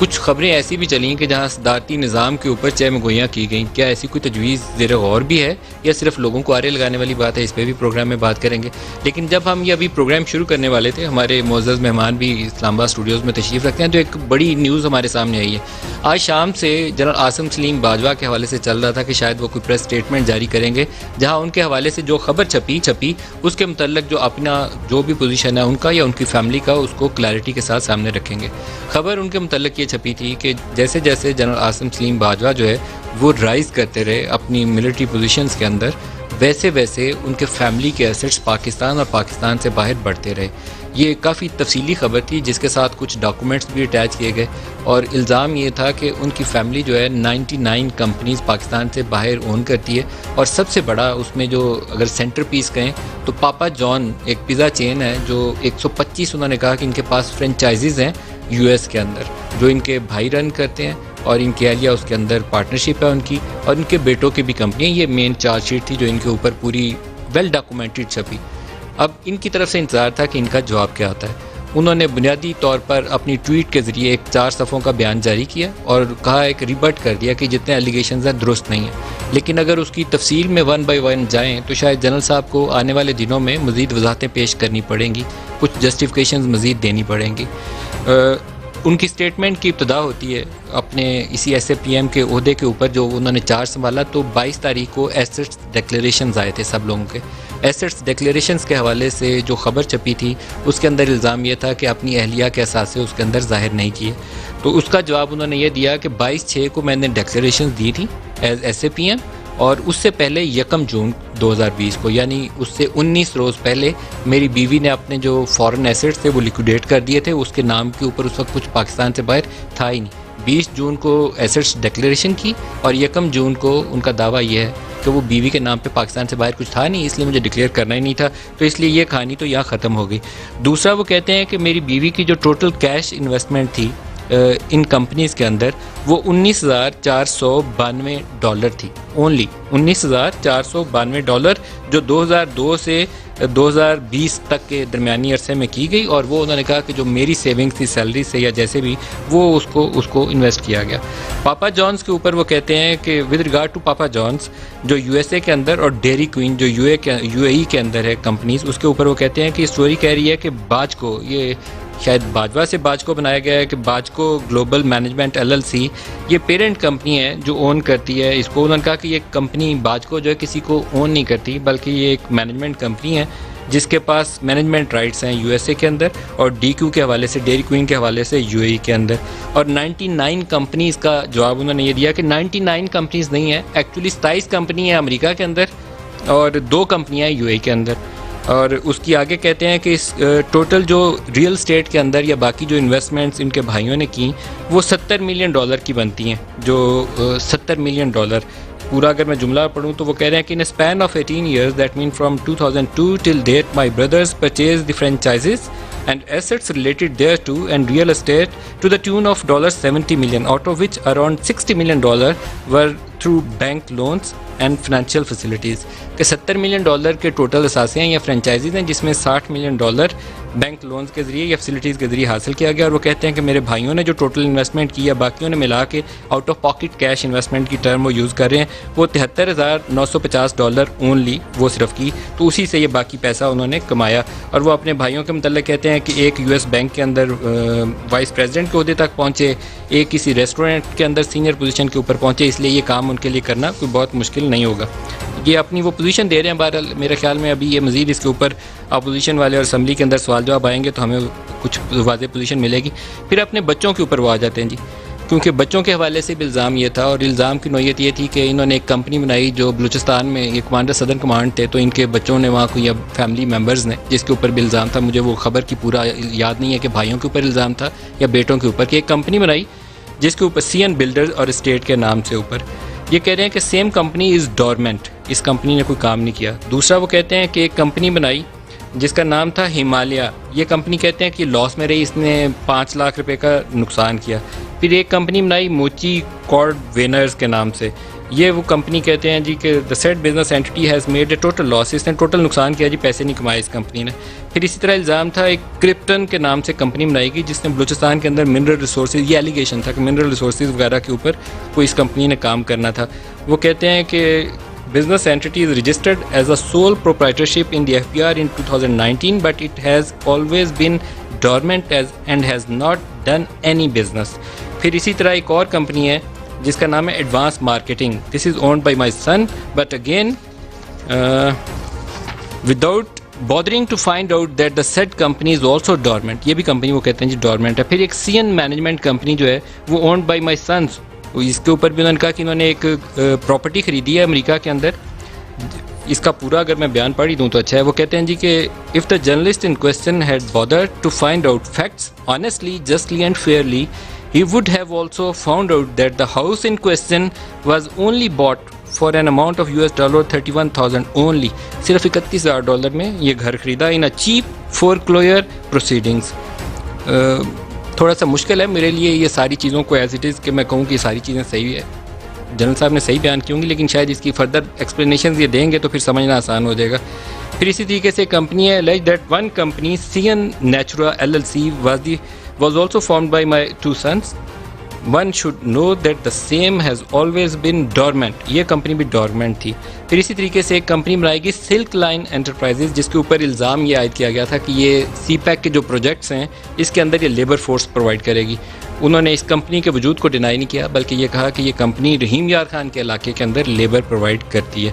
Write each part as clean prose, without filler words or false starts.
کچھ خبریں ایسی بھی چلیں کہ جہاں صدارتی نظام کے اوپر چہ مگویاں کی گئیں. کیا ایسی کوئی تجویز زیر غور بھی ہے یا صرف لوگوں کو آرے لگانے والی بات ہے؟ اس پہ بھی پروگرام میں بات کریں گے. لیکن جب ہم یہ ابھی پروگرام شروع کرنے والے تھے، ہمارے معزز مہمان بھی اسلام آباد اسٹوڈیوز میں تشریف رکھتے ہیں، تو ایک بڑی نیوز ہمارے سامنے آئی ہے. آج شام سے جنرل عاصم سلیم باجوہ کے حوالے سے چل رہا تھا کہ شاید وہ کوئی پریس اسٹیٹمنٹ جاری کریں گے، جہاں ان کے حوالے سے جو خبر چھپی اس کے متعلق جو اپنا جو بھی پوزیشن ہے ان کا یا ان کی فیملی کا، اس کو کلیئرٹی کے ساتھ سامنے رکھیں گے. خبر ان کے متعلق یہ چھپی تھی کہ جیسے جیسے جنرل عاصم سلیم باجوہ جو ہے وہ رائز کرتے رہے اپنی ملٹری پوزیشنز کے اندر، ویسے ویسے ان کے فیملی کے ایسٹس پاکستان اور پاکستان سے باہر بڑھتے رہے. یہ کافی تفصیلی خبر تھی جس کے ساتھ کچھ ڈاکومنٹس بھی اٹیچ کیے گئے، اور الزام یہ تھا کہ ان کی فیملی جو ہے 99 کمپنیز پاکستان سے باہر اون کرتی ہے، اور سب سے بڑا اس میں جو اگر سینٹر پیس کہیں تو پاپا جان ایک پیزا چین ہے جو 125 انہوں نے کہا کہ ان کے پاس فرینچائزز ہیں یو ایس کے اندر، جو ان کے بھائی رن کرتے ہیں، اور ان کے اہلیہ اس کے اندر پارٹنرشپ ہے ان کی، اور ان کے بیٹوں کی بھی کمپنی ہے. یہ مین چارج شیٹ تھی جو ان کے اوپر پوری ویل ڈاکومنٹڈ چھپی. اب ان کی طرف سے انتظار تھا کہ ان کا جواب کیا آتا ہے. انہوں نے بنیادی طور پر اپنی ٹویٹ کے ذریعے ایک 4 صفحوں کا بیان جاری کیا اور کہا، ایک ریبٹ کر دیا کہ جتنے ایلیگیشنز ہیں درست نہیں ہیں. لیکن اگر اس کی تفصیل میں 1 بائی 1 جائیں تو شاید جنرل صاحب کو آنے والے دنوں میں مزید وضاحتیں پیش کرنی پڑیں گی، کچھ جسٹیفیکیشنز مزید دینی پڑیں گی. ان کی سٹیٹمنٹ کی ابتدا ہوتی ہے اپنے اسی ایس اے پی ایم کے عہدے کے اوپر جو انہوں نے چارج سنبھالا، تو 22 تاریخ کو ایسٹس ڈیکلیریشنز آئے تھے سب لوگوں کے. ایسٹس ڈیکلیریشنز کے حوالے سے جو خبر چھپی تھی اس کے اندر الزام یہ تھا کہ اپنی اہلیہ کے اثاثے اس کے اندر ظاہر نہیں کیے. تو اس کا جواب انہوں نے یہ دیا کہ 22/6 کو میں نے ڈیکلیریشنز دی تھی as S A P M, اور اس سے پہلے 1 جون 2020 کو، یعنی اس سے 19 روز پہلے میری بیوی نے اپنے جو فورن ایسٹس تھے وہ لیکویڈیٹ کر دیے تھے. اس کے نام کے اوپر اس وقت کچھ پاکستان سے باہر تھا ہی نہیں. 20 جون کو ایسٹس ڈیکلیریشن کی، اور 1 جون کو ان کا دعویٰ یہ ہے کہ وہ بیوی کے نام پہ پاکستان سے باہر کچھ تھا نہیں، اس لیے مجھے ڈکلیئر کرنا ہی نہیں تھا، تو اس لیے یہ کہانی تو یہاں ختم ہو گئی. دوسرا وہ کہتے ہیں کہ میری بیوی کی جو ٹوٹل کیش انویسٹمنٹ تھی ان کمپنیز کے اندر وہ $19,492 تھی. اونلی $19,492 جو 2002 سے 2020 تک کے درمیانی عرصے میں کی گئی، اور وہ انہوں نے کہا کہ جو میری سیونگز تھی سیلری سے یا جیسے بھی، وہ اس کو انویسٹ کیا گیا. پاپا جانز کے اوپر وہ کہتے ہیں کہ ود ریگارڈ ٹو پاپا جانز جو یو ایس اے کے اندر، اور ڈیری کوئن جو یو اے ای کے اندر ہے کمپنیز، اس کے اوپر وہ کہتے ہیں کہ اسٹوری کہہ رہی ہے کہ باجکو، یہ شاید باجوہ سے باجکو بنایا گیا ہے، کہ باجکو گلوبل مینجمنٹ LLC یہ پیرنٹ کمپنی ہے جو اون کرتی ہے اس کو. انہوں نے کہا کہ یہ کمپنی باجکو جو ہے کسی کو اون نہیں کرتی، بلکہ یہ ایک مینجمنٹ کمپنی ہے جس کے پاس مینجمنٹ رائٹس ہیں یو ایس اے کے اندر، اور DQ کے حوالے سے، ڈیری کوئن کے حوالے سے UAE کے اندر. اور 99 کمپنیز کا جواب انہوں نے یہ دیا کہ 99 کمپنیز نہیں ہیں، ایکچولی 27 کمپنی ہیں امریکہ کے اندر اور 2 کمپنیاں ہیں UAE کے اندر. اور اس کی آگے کہتے ہیں کہ اس ٹوٹل جو ریئل اسٹیٹ کے اندر یا باقی جو انویسٹمنٹس ان کے بھائیوں نے کی وہ $70 ملین کی بنتی ہیں، جو $70 ملین. پورا اگر میں جملہ پڑھوں تو وہ کہہ رہے ہیں کہ ان span of 18 years that mean from 2002 till date my brothers purchased the franchises and assets related thereto and real estate to the tune of $70 million, out of which around $60 million were through bank loans and financial facilities, کہ $70 million کے total اثاثے ہیں یا فرینچائزیز ہیں، جس میں $60 million bank loans کے ذریعے یا فیسلٹیز کے ذریعے حاصل کیا گیا. اور وہ کہتے ہیں کہ میرے بھائیوں نے جو ٹوٹل انویسٹمنٹ کی یا باقیوں نے ملا کے out of pocket cash investment کی ٹرم وہ یوز کر رہے ہیں، وہ $73,950 اونلی وہ صرف کی، تو اسی سے یہ باقی پیسہ انہوں نے کمایا. اور وہ اپنے بھائیوں کے متعلق کہتے ہیں کہ ایک US بینک کے اندر وائس پریزیڈنٹ کے عہدے تک پہنچے، ایک کسی ریسٹورینٹ کے اندر سینئر پوزیشن کے اوپر پہنچے، اس لیے یہ کام ان کے لیے کرنا کوئی بہت مشکل نہیں ہوگا. یہ اپنی وہ پوزیشن دے رہے ہیں. بہرحال میرے خیال میں ابھی یہ مزید اس کے اوپر اپوزیشن والے اور اسمبلی کے اندر سوال جواب آئیں گے تو ہمیں کچھ واضح پوزیشن ملے گی. پھر اپنے بچوں کے اوپر وہ آ جاتے ہیں جی، کیونکہ بچوں کے حوالے سے بھی الزام یہ تھا، اور الزام کی نوعیت یہ تھی کہ انہوں نے ایک کمپنی بنائی جو بلوچستان میں یہ کمانڈر صدر کمانڈ تھے، تو ان کے بچوں نے وہاں کوئی اب فیملی ممبرز نے، جس کے اوپر بھی الزام تھا، مجھے وہ خبر کی پورا یاد نہیں ہے کہ بھائیوں کے اوپر الزام تھا یا بیٹوں کے اوپر، کہ ایک کمپنی بنائی جس کے اوپر CN بلڈرز اور اسٹیٹ کے نام سے اوپر. یہ کہہ رہے ہیں کہ سیم کمپنی از ڈورمنٹ، اس کمپنی نے کوئی کام نہیں کیا. دوسرا وہ کہتے ہیں کہ ایک کمپنی بنائی جس کا نام تھا ہمالیہ، یہ کمپنی کہتے ہیں کہ لاس میں رہی، اس نے $5 لاکھ کا نقصان کیا. پھر ایک کمپنی بنائی موچی کارڈ وینرز کے نام سے، یہ وہ کمپنی کہتے ہیں جی کہ the said business entity has made a total loss, اس نے ٹوٹل نقصان کیا جی, پیسے نہیں کمائے اس کمپنی نے. پھر اسی طرح الزام تھا ایک کرپٹن کے نام سے کمپنی بنائی گئی جس نے بلوچستان کے اندر منرل ریسورسز, یہ ایلیگیشن تھا کہ منرل ریسورسز وغیرہ کے اوپر کوئی اس کمپنی نے کام کرنا تھا. وہ کہتے ہیں کہ business entity is registered as a sole proprietorship in the FBR in 2019 but it has always been dormant and has not done any business. پھر اسی طرح ایک اور کمپنی ہے جس کا نام ہے advance marketing. This is owned by my son but again without bothering to find out that the said company is also dormant. یہ بھی کمپنی وہ کہتے ہیں جی dormant ہے. پھر ایک CN مینجمنٹ کمپنی جو ہے وہ owned by my sons, اس کے اوپر بھی انہوں نے کہا کہ انہوں نے ایک پراپرٹی خریدی ہے امریکہ کے اندر. اس کا پورا اگر میں بیان پڑھ ہی دوں تو اچھا ہے. وہ کہتے ہیں جی کہ if the journalist in question had bothered to find out facts honestly, justly and fairly, he would have also found out that the house in question was only bought for an amount of $31,000 only. صرف $31,000 میں یہ گھر خریدا in a cheap foreclosure proceedings. تھوڑا سا مشکل ہے میرے لیے یہ ساری چیزوں کو ایز اٹ از کہ میں کہوں کہ یہ ساری چیزیں صحیح ہے, جنرل صاحب نے صحیح بیان کی ہوں گی, لیکن شاید اس کی فردر ایکسپلینیشنز یہ دیں گے تو پھر سمجھنا آسان ہو جائے گا. پھر اسی طریقے سے کمپنی ہے alleged that one company CN Natura LLC was also formed by my two sons. One should know that the same has always been dormant. یہ کمپنی بھی dormant تھی. پھر اسی طریقے سے ایک کمپنی بنائی گئی سلک لائن انٹرپرائزز, جس کے اوپر الزام یہ عائد کیا گیا تھا کہ یہ سی پیک کے جو پروجیکٹس ہیں اس کے اندر یہ لیبر فورس پرووائڈ کرے گی. انہوں نے اس کمپنی کے وجود کو ڈینائی نہیں کیا بلکہ یہ کہا کہ یہ کمپنی رحیم یار خان کے علاقے کے اندر لیبر پرووائڈ کرتی ہے.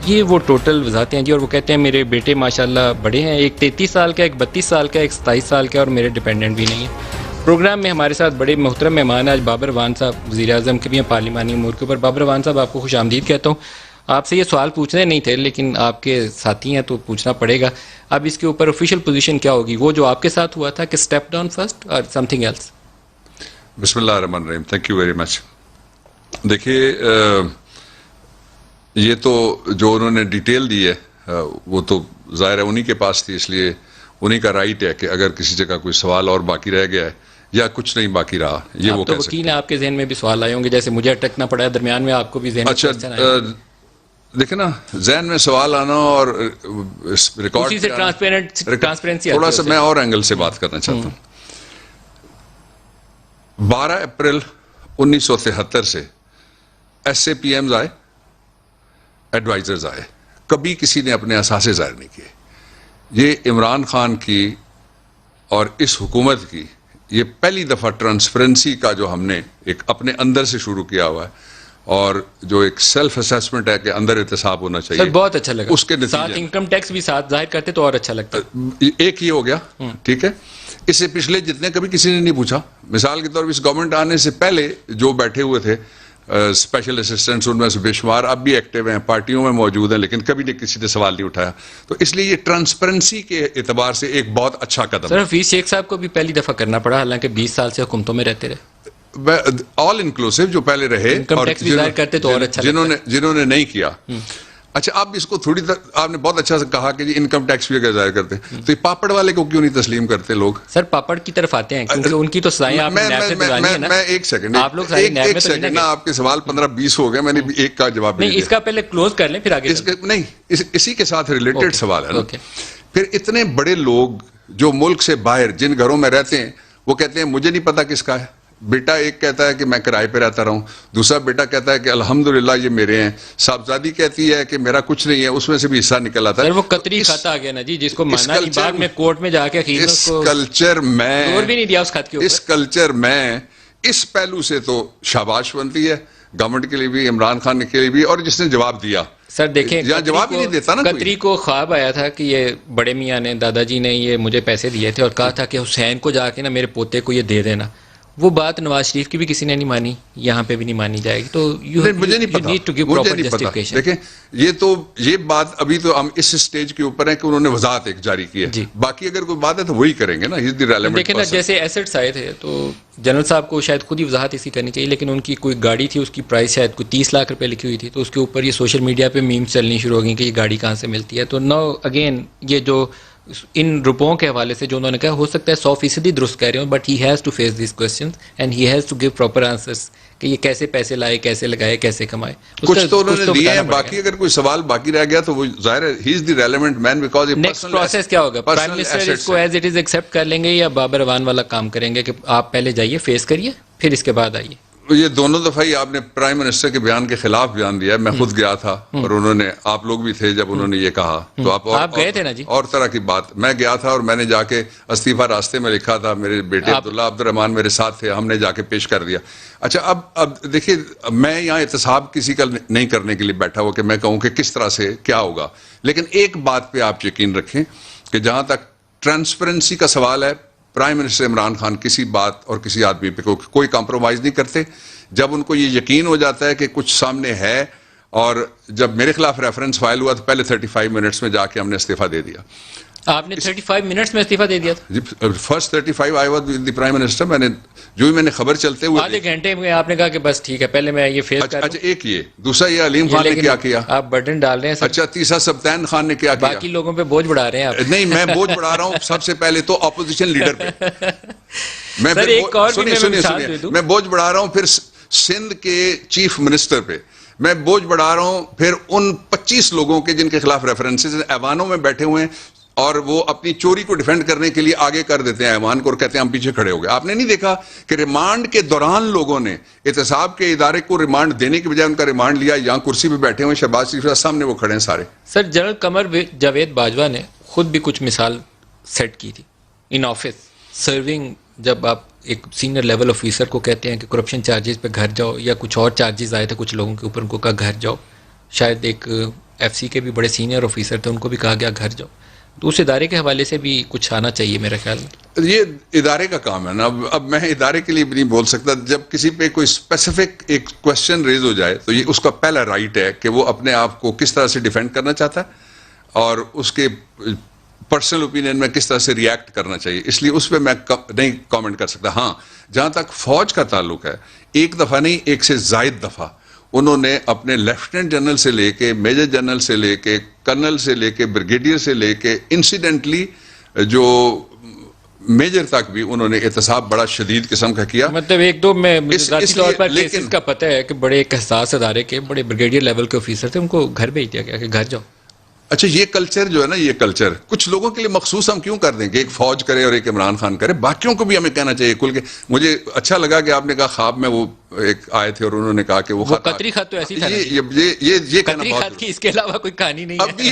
یہ وہ ٹوٹل وضاحتیں ہیں جی. اور وہ کہتے ہیں میرے بیٹے ماشاءاللہ بڑے ہیں, ایک 33 سال کا, ایک 32 سال کا, ایک 27 سال کا, اور میرے ڈپینڈنٹ بھی نہیں ہیں. پروگرام میں ہمارے ساتھ بڑے محترم مہمان آج بابر وان صاحب, وزیر اعظم کے بھی ہیں پارلیمانی امور کے اوپر. بابر وان صاحب آپ کو خوش آمدید کہتا ہوں. آپ سے یہ سوال پوچھنے نہیں تھے لیکن آپ کے ساتھی ہیں تو پوچھنا پڑے گا. اب اس کے اوپر آفیشیل پوزیشن کیا ہوگی, وہ جو آپ کے ساتھ ہوا تھا کہ اسٹیپ ڈاؤن فرسٹ اور سم تھنگ ایلس؟ بسم اللہ الرحمن الرحیم. Thank you very much. دیکھیے یہ تو جو انہوں نے ڈیٹیل دی ہے وہ تو ظاہر ہے انہی کے پاس تھی, اس لیے انہی کا رائٹ ہے کہ اگر کسی جگہ کوئی سوال اور باقی رہ گیا ہے یا کچھ نہیں باقی رہا یہ وہ کہہ سکتے ہیں. آپ کے ذہن میں بھی سوال آئے ہوں گے, جیسے مجھے اٹکنا پڑا ہے درمیان میں, آپ کو بھی ذہن اچھا دیکھیں نا ذہن میں سوال آنا اور ریکارڈ ٹرانسپیرنسی. تھوڑا سا میں اور اینگل سے بات کرنا چاہتا ہوں. 12 اپریل 1973 سے ایس اے پی ایمز آئے, ایڈوائزرز آئے, کبھی کسی نے اپنے اثاثے ظاہر نہیں کیے. یہ عمران خان کی اور اس حکومت کی یہ پہلی دفعہ ٹرانسپیرنسی کا جو ہم نے ایک اپنے اندر سے شروع کیا ہوا ہے, اور جو ایک سیلف اسیسمنٹ ہے کہ اندر احتساب ہونا چاہیے. سر بہت اچھا لگا, اس کے نتیجے ساتھ انکم ٹیکس بھی ساتھ ظاہر کرتے تو اور اچھا لگتا. ایک یہ ہو گیا, ٹھیک ہے. اس سے پچھلے جتنے کبھی کسی نے نہیں پوچھا. مثال کے طور پر اس گورنمنٹ آنے سے پہلے جو بیٹھے ہوئے تھے اسپیشل اسسٹنٹس, ان میں سے بے شمار اب بھی ایکٹیو ہیں, پارٹیوں میں موجود ہیں, لیکن کبھی کسی نے سوال نہیں اٹھایا. تو اس لیے یہ ٹرانسپیرنسی کے اعتبار سے ایک بہت اچھا قدم ہے. سر حفیظ شیخ صاحب کو بھی پہلی دفعہ کرنا پڑا, حالانکہ 20 سال سے حکومتوں میں رہتے رہے. آل انکلوسیو جو پہلے رہے اور جنہوں نے نہیں کیا. اچھا اب اس کو تھوڑی آپ نے بہت اچھا سے کہا کہ جی انکم ٹیکس بھی اگر ظاہر کرتے تو یہ پاپڑ والے کو کیوں نہیں تسلیم کرتے لوگ؟ سر پاپڑ کی طرف آتے ہیں کیونکہ ان کی تو سزائیں آپ نے نیب سے گزاری ہیں نا. میں ایک سیکنڈ آپ کے سوال 15-20 ہو گئے, میں نے ایک کا جواب نہیں, اس کا پہلے کلوز کر لیں پھر آگے نہیں, اسی کے ساتھ ریلیٹڈ سوال ہے نا. پھر اتنے بڑے لوگ جو ملک سے باہر جن گھروں میں رہتے ہیں وہ کہتے ہیں مجھے نہیں پتا کس کا ہے. بیٹا ایک کہتا ہے کہ میں کرائے پہ رہتا رہا ہوں, دوسرا بیٹا کہتا ہے کہ الحمدللہ یہ میرے ہیں, صاحبزادی کہتی ہے کہ میرا کچھ نہیں ہے, اس میں سے بھی حصہ نکل آتا ہے. وہ قطری خط آ گیا نا جی, جس کو مانا بعد میں کورٹ میں جا کے اس کلچر میں اور بھی نہیں دیا اس خط کے اوپر. اس کلچر میں اس پہلو سے تو شاباش بنتی ہے گورنمنٹ کے لیے بھی, عمران خان کے لیے بھی, اور جس نے جواب دیا. سر دیکھیں جواب ہی نہیں دیتا نا. قطری کو خواب آیا تھا کہ یہ بڑے میاں نے, دادا جی نے یہ مجھے پیسے دیے تھے اور کہا تھا کہ حسین کو جا کے نا میرے پوتے کو یہ دے دینا. وہ بات نواز شریف کی بھی کسی نے نہیں مانی, یہاں پہ بھی نہیں مانی جائے گی. تو مجھے نہیں پتا. دیکھیں یہ بات ابھی تو ہم اس سٹیج کے اوپر ہیں کہ انہوں نے وضاحت ایک جاری کی ہے, باقی اگر کوئی بات ہے تو وہی کریں گے نا. دیکھیں نا جیسے ایسٹس آئے تھے تو جنرل صاحب کو شاید خود ہی وضاحت اسی کرنی چاہیے, لیکن ان کی کوئی گاڑی تھی, اس کی پرائس شاید کوئی 30 لاکھ روپے لکھی ہوئی تھی, تو اس کے اوپر یہ سوشل میڈیا پہ میمز چلنی شروع ہو گئی کہ یہ گاڑی کہاں سے ملتی ہے. تو نو اگین یہ جو ان روپوں کے حوالے سے جو انہوں نے کہا ہو سکتا ہے 100% درست کہہ رہے ہوں, but he has to face these questions and he has to give proper answers کہ یہ کیسے پیسے لائے, کیسے لگائے, کیسے کمائے. کچھ تو انہوں نے دیے ہیں, باقی اگر کوئی سوال باقی رہ گیا تو وہ ظاہر ہے ہی is the relevant man because next process کیا ہوگا؟ پرائم منسٹر اس کو ایز اٹ از ایکسیپٹ کر لیں گے یا بابر اعوان والا کام کریں گے کہ آپ پہلے جائیے فیس کریے پھر اس کے بعد آئیے؟ یہ دونوں دفعہ ہی آپ نے پرائم منسٹر کے بیان کے خلاف بیان دیا. میں خود گیا تھا اور انہوں نے, آپ لوگ بھی تھے جب انہوں نے یہ کہا, تو آپ گئے تھے نا جی؟ اور طرح کی بات. میں گیا تھا اور میں نے جا کے استعفیٰ راستے میں لکھا تھا, میرے بیٹے عبداللہ عبد الرحمان میرے ساتھ تھے, ہم نے جا کے پیش کر دیا. اچھا اب دیکھیے, میں یہاں احتساب کسی کا نہیں کرنے کے لیے بیٹھا ہوا کہ میں کہوں کہ کس طرح سے کیا ہوگا, لیکن ایک بات پہ آپ یقین رکھیں کہ جہاں تک ٹرانسپیرنسی کا سوال ہے, پرائم منسٹر عمران خان کسی بات اور کسی آدمی پہ کوئی کمپرومائز نہیں کرتے. جب ان کو یہ یقین ہو جاتا ہے کہ کچھ سامنے ہے, اور جب میرے خلاف ریفرنس فائل ہوا تو پہلے 35 منٹس میں جا کے ہم نے استعفیٰ دے دیا. آپ نے 35 منٹس میں استعفیٰ دے دیا تھا؟ جی, first 35 I was with the prime minister. میں نے جو ہی میں نے خبر چلتے ہوئے آدھے گھنٹے میں آپ نے کہا کہ بس ٹھیک ہے پہلے میں یہ فیس کر. اچھا ایک یہ, دوسرا یہ علیم خان نے کیا کیا, آپ برڈن ڈال رہے ہیں سر. اچھا تیسرا سبطین خان نے کیا کیا, باقی لوگوں پہ بوجھ بڑھا رہے ہیں آپ. نہیں, میں بوجھ بڑھا رہا ہوں سب سے پہلے تو اپوزیشن لیڈر پہ. میں بوجھ بڑھا رہا ہوں پھر سندھ کے چیف منسٹر پہ, میں بوجھ بڑھا رہا ہوں پھر ان 25 لوگوں کے جن کے خلاف ریفرنسز ایوانوں میں بیٹھے ہوئے ہیں اور وہ اپنی چوری کو ڈیفینڈ کرنے کے لیے آگے کر دیتے ہیں ایوان کو اور کہتے ہیں ہم پیچھے کھڑے ہو گئے. آپ نے نہیں دیکھا کہ ریمانڈ کے دوران لوگوں نے احتساب کے ادارے کو ریمانڈ دینے کی بجائے ان کا ریمانڈ لیا, یہاں کرسی پہ بیٹھے ہوئے شہباز شریف سامنے وہ کھڑے ہیں سارے. سر جنرل قمر جاوید باجوہ نے خود بھی کچھ مثال سیٹ کی تھی ان آفس سرونگ, جب آپ ایک سینئر لیول آفیسر کو کہتے ہیں کہ کرپشن چارجز پہ گھر جاؤ, یا کچھ اور چارجز آئے تھے کچھ لوگوں کے اوپر, ان کو کہا گھر جاؤ. شاید ایک ایف سی کے بھی بڑے سینئر آفیسر تھے, ان کو بھی کہا گیا گھر جاؤ. تو اس ادارے کے حوالے سے بھی کچھ آنا چاہیے میرے خیال میں. یہ ادارے کا کام ہے نا. اب میں ادارے کے لیے بھی نہیں بول سکتا. جب کسی پہ کوئی اسپیسیفک ایک کوشچن ریز ہو جائے تو یہ اس کا پہلا رائٹ ہے کہ وہ اپنے آپ کو کس طرح سے ڈیفینڈ کرنا چاہتا ہے اور اس کے پرسنل اوپینین میں کس طرح سے ریئیکٹ کرنا چاہیے. اس لیے اس پہ میں نہیں کامنٹ کر سکتا. ہاں, جہاں تک فوج کا تعلق ہے, ایک دفعہ نہیں ایک سے زائد دفعہ انہوں نے اپنے لیفٹیننٹ جنرل سے لے کے میجر جنرل سے لے کے کرنل سے لے کے بریگیڈیئر سے لے کے انسیڈنٹلی جو میجر تک بھی انہوں نے احتساب بڑا شدید قسم کا کیا. مطلب ایک دو میں ذاتی طور پر کیسز کا پتہ ہے کہ بڑے ایک حساس ادارے کے بڑے بریگیڈیئر لیول کے آفیسر تھے, ان کو گھر بھیج دیا گیا کہ گھر جاؤ. اچھا یہ کلچر جو ہے نا, یہ کلچر کچھ لوگوں کے لیے مخصوص ہم کیوں کر دیں کہ ایک فوج کرے اور ایک عمران خان کرے, باقیوں کو بھی ہمیں کہنا چاہیے کھل کے. مجھے اچھا لگا کہ آپ نے کہا خواب میں وہ ایک آئے تھے اور انہوں نے کہا کہ وہ قطری خط تو ایسی تھا, یہ کہنا قطری خط کی اس کے علاوہ کوئی کہانی نہیں ہے.